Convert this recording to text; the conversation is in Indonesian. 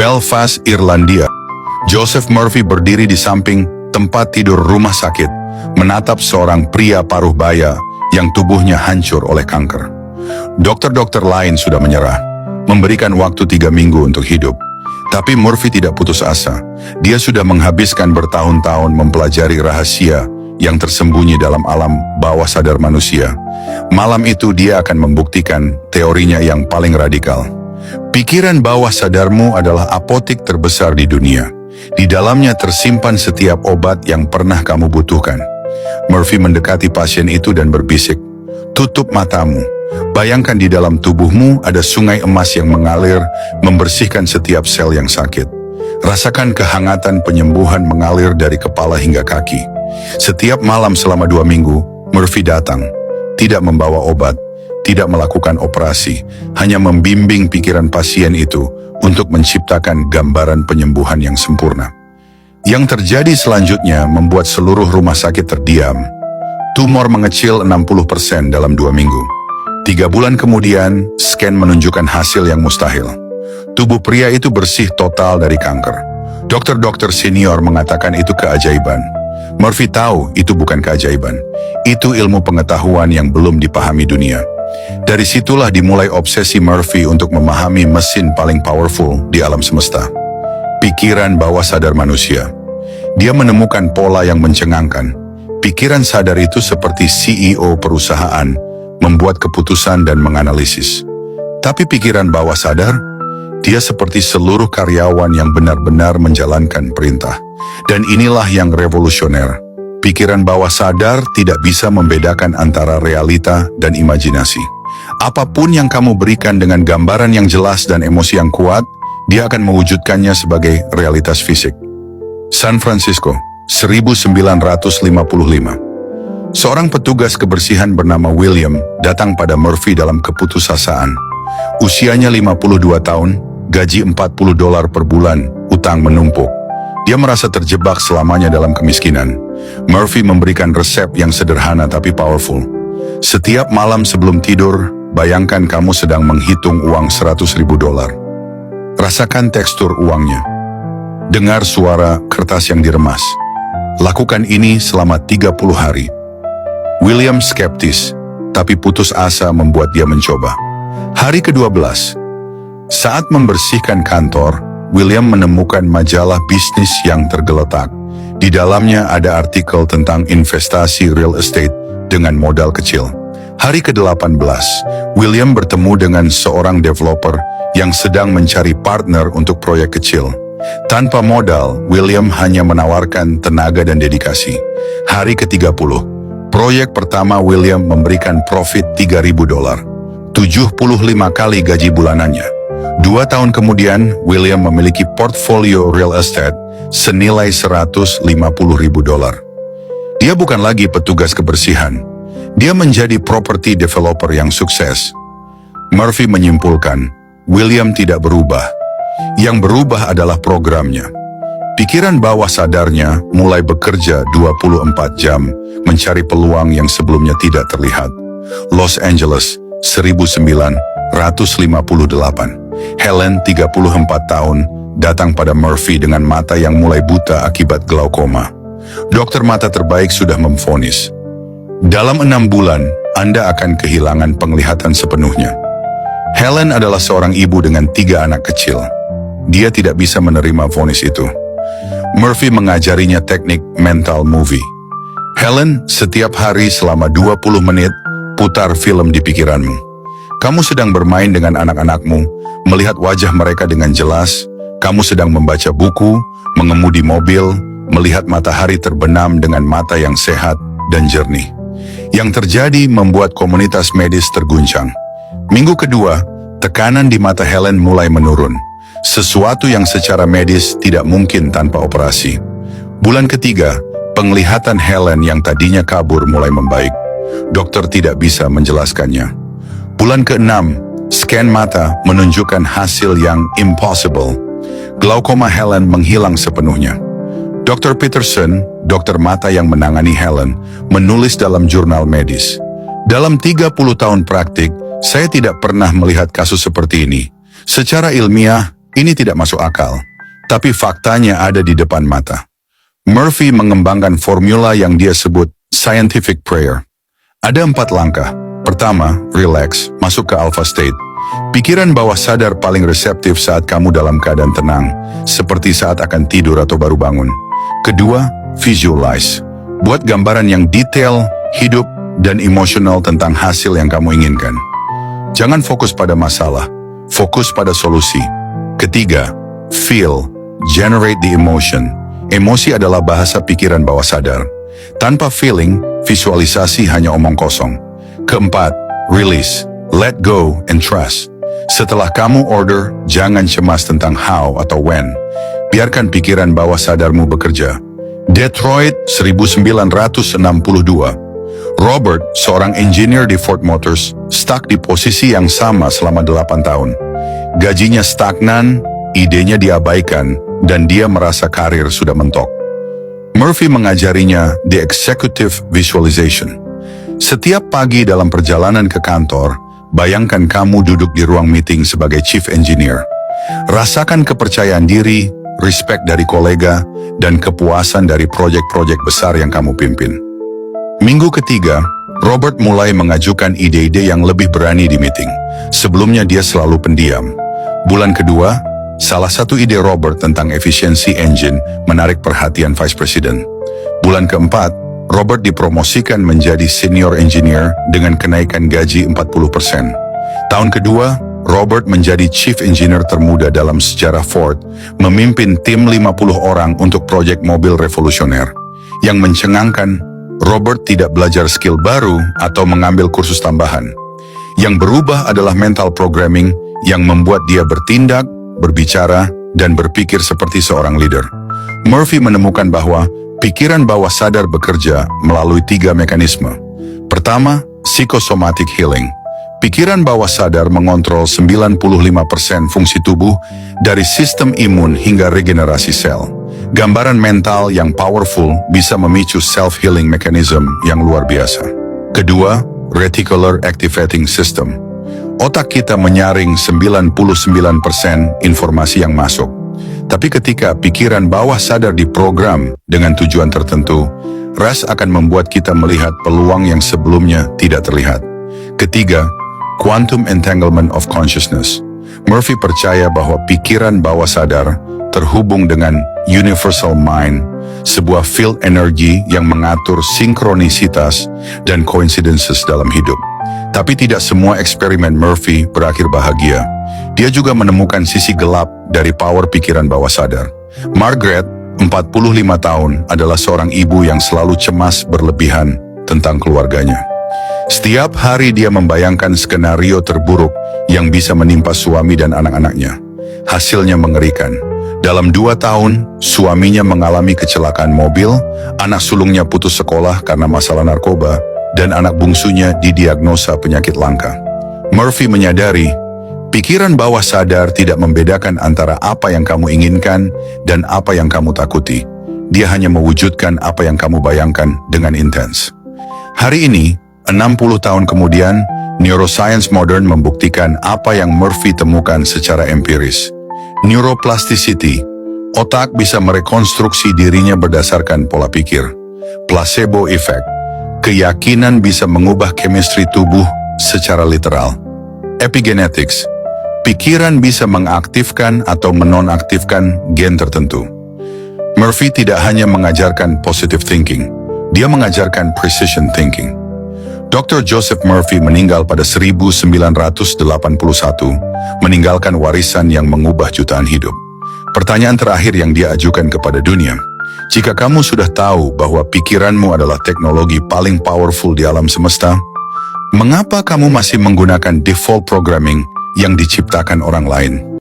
Belfast, Irlandia. Joseph Murphy berdiri di samping tempat tidur rumah sakit, menatap seorang pria paruh baya yang tubuhnya hancur oleh kanker. Dokter-dokter lain sudah menyerah, memberikan waktu 3 minggu untuk hidup. Tapi Murphy tidak putus asa. Dia sudah menghabiskan bertahun-tahun mempelajari rahasia yang tersembunyi dalam alam bawah sadar manusia. Malam itu dia akan membuktikan teorinya yang paling radikal. Pikiran bawah sadarmu adalah apotik terbesar di dunia. Di dalamnya tersimpan setiap obat yang pernah kamu butuhkan. Murphy mendekati pasien itu dan berbisik, "Tutup matamu. Bayangkan di dalam tubuhmu ada sungai emas yang mengalir, membersihkan setiap sel yang sakit. Rasakan kehangatan penyembuhan mengalir dari kepala hingga kaki." Setiap malam selama 2 minggu, Murphy datang. Tidak membawa obat, tidak melakukan operasi, hanya membimbing pikiran pasien itu untuk menciptakan gambaran penyembuhan yang sempurna. Yang terjadi selanjutnya membuat seluruh rumah sakit terdiam. Tumor mengecil 60% dalam 2 minggu. 3 bulan kemudian, scan menunjukkan hasil yang mustahil. Tubuh pria itu bersih total dari kanker. Dokter-dokter senior mengatakan itu keajaiban. Murphy tahu itu bukan keajaiban. Itu ilmu pengetahuan yang belum dipahami dunia. Dari situlah dimulai obsesi Murphy untuk memahami mesin paling powerful di alam semesta. Pikiran bawah sadar manusia. Dia menemukan pola yang mencengangkan. Pikiran sadar itu seperti CEO perusahaan, membuat keputusan dan menganalisis. Tapi pikiran bawah sadar, dia seperti seluruh karyawan yang benar-benar menjalankan perintah. Dan inilah yang revolusioner. Pikiran bawah sadar tidak bisa membedakan antara realita dan imajinasi. Apapun yang kamu berikan dengan gambaran yang jelas dan emosi yang kuat, dia akan mewujudkannya sebagai realitas fisik. San Francisco, 1955. Seorang petugas kebersihan bernama William datang pada Murphy dalam keputusasaan. Usianya 52 tahun, gaji $40 per bulan, utang menumpuk. Dia merasa terjebak selamanya dalam kemiskinan. Murphy memberikan resep yang sederhana tapi powerful. Setiap malam sebelum tidur, bayangkan kamu sedang menghitung uang $100.000. Rasakan tekstur uangnya. Dengar suara kertas yang diremas. Lakukan ini selama 30 hari. William skeptis, tapi putus asa membuat dia mencoba. Hari ke-12. Saat membersihkan kantor, William menemukan majalah bisnis yang tergeletak. Di dalamnya ada artikel tentang investasi real estate dengan modal kecil. Hari ke-18, William bertemu dengan seorang developer yang sedang mencari partner untuk proyek kecil. Tanpa modal, William hanya menawarkan tenaga dan dedikasi. Hari ke-30, proyek pertama William memberikan profit $3.000, 75 kali gaji bulanannya. 2 tahun kemudian, William memiliki portfolio real estate senilai $150.000. Dia bukan lagi petugas kebersihan. Dia menjadi property developer yang sukses. Murphy menyimpulkan, William tidak berubah. Yang berubah adalah programnya. Pikiran bawah sadarnya mulai bekerja 24 jam, mencari peluang yang sebelumnya tidak terlihat. Los Angeles, 1958. Helen, 34 tahun, datang pada Murphy dengan mata yang mulai buta akibat glaukoma. Dokter mata terbaik sudah memvonis, dalam 6 bulan, Anda akan kehilangan penglihatan sepenuhnya. Helen adalah seorang ibu dengan 3 anak kecil. Dia tidak bisa menerima vonis itu. Murphy mengajarinya teknik mental movie. Helen, setiap hari selama 20 menit, putar film di pikiranmu. Kamu sedang bermain dengan anak-anakmu, melihat wajah mereka dengan jelas. Kamu sedang membaca buku, mengemudi mobil, melihat matahari terbenam dengan mata yang sehat dan jernih. Yang terjadi membuat komunitas medis terguncang. Minggu kedua, tekanan di mata Helen mulai menurun. Sesuatu yang secara medis tidak mungkin tanpa operasi. Bulan ketiga, penglihatan Helen yang tadinya kabur mulai membaik. Dokter tidak bisa menjelaskannya. Bulan ke-6, scan mata menunjukkan hasil yang impossible. Glaukoma Helen menghilang sepenuhnya. Dr. Peterson, dokter mata yang menangani Helen, menulis dalam jurnal medis. Dalam 30 tahun praktik, saya tidak pernah melihat kasus seperti ini. Secara ilmiah, Ini tidak masuk akal, tapi faktanya ada di depan mata. Murphy mengembangkan formula yang dia sebut scientific prayer. Ada 4 langkah. Pertama, relax, masuk ke alpha state. Pikiran bawah sadar paling reseptif saat kamu dalam keadaan tenang, seperti saat akan tidur atau baru bangun. Kedua, visualize. Buat gambaran yang detail, hidup, dan emosional tentang hasil yang kamu inginkan. Jangan fokus pada masalah, fokus pada solusi. Ketiga, feel, generate the emotion. Emosi adalah bahasa pikiran bawah sadar. Tanpa feeling, visualisasi hanya omong kosong. Keempat, release, let go and trust. Setelah kamu order, jangan cemas tentang how atau when. Biarkan pikiran bawah sadarmu bekerja. Detroit 1962. Robert, seorang engineer di Ford Motors, stuck di posisi yang sama selama 8 tahun. Gajinya stagnan, idenya diabaikan, dan dia merasa karir sudah mentok. Murphy mengajarinya the executive visualization. Setiap pagi dalam perjalanan ke kantor, bayangkan kamu duduk di ruang meeting sebagai chief engineer. Rasakan kepercayaan diri, respect dari kolega, dan kepuasan dari proyek-proyek besar yang kamu pimpin. Minggu ketiga, Robert mulai mengajukan ide-ide yang lebih berani di meeting. Sebelumnya dia selalu pendiam. Bulan kedua, salah satu ide Robert tentang efisiensi engine menarik perhatian Vice President. Bulan keempat, Robert dipromosikan menjadi senior engineer dengan kenaikan gaji 40%. Tahun kedua, Robert menjadi chief engineer termuda dalam sejarah Ford, memimpin tim 50 orang untuk proyek mobil revolusioner. Yang mencengangkan, Robert tidak belajar skill baru atau mengambil kursus tambahan. Yang berubah adalah mental programming yang membuat dia bertindak, berbicara, dan berpikir seperti seorang leader. Murphy menemukan bahwa pikiran bawah sadar bekerja melalui 3 mekanisme. Pertama, psychosomatic healing. Pikiran bawah sadar mengontrol 95% fungsi tubuh dari sistem imun hingga regenerasi sel. Gambaran mental yang powerful bisa memicu self-healing mechanism yang luar biasa. Kedua, reticular activating system. Otak kita menyaring 99% informasi yang masuk. Tapi ketika pikiran bawah sadar diprogram dengan tujuan tertentu, RAS akan membuat kita melihat peluang yang sebelumnya tidak terlihat. Ketiga, quantum entanglement of consciousness. Murphy percaya bahwa pikiran bawah sadar terhubung dengan universal mind, sebuah field energy yang mengatur sinkronisitas dan coincidences dalam hidup. Tapi tidak semua eksperimen Murphy berakhir bahagia. Dia juga menemukan sisi gelap dari power pikiran bawah sadar. Margaret, 45 tahun, adalah seorang ibu yang selalu cemas berlebihan tentang keluarganya. Setiap hari dia membayangkan skenario terburuk yang bisa menimpa suami dan anak-anaknya. Hasilnya mengerikan. Dalam 2 tahun, suaminya mengalami kecelakaan mobil, anak sulungnya putus sekolah karena masalah narkoba, dan anak bungsunya didiagnosa penyakit langka. Murphy menyadari, pikiran bawah sadar tidak membedakan antara apa yang kamu inginkan dan apa yang kamu takuti. Dia hanya mewujudkan apa yang kamu bayangkan dengan intens. Hari ini, 60 tahun kemudian, neuroscience modern membuktikan apa yang Murphy temukan secara empiris. Neuroplasticity, otak bisa merekonstruksi dirinya berdasarkan pola pikir. Placebo effect, keyakinan bisa mengubah chemistry tubuh secara literal. Epigenetics, pikiran bisa mengaktifkan atau menonaktifkan gen tertentu. Murphy tidak hanya mengajarkan positive thinking, dia mengajarkan precision thinking. Dr. Joseph Murphy meninggal pada 1981, meninggalkan warisan yang mengubah jutaan hidup. Pertanyaan terakhir yang dia ajukan kepada dunia, jika kamu sudah tahu bahwa pikiranmu adalah teknologi paling powerful di alam semesta, mengapa kamu masih menggunakan default programming yang diciptakan orang lain?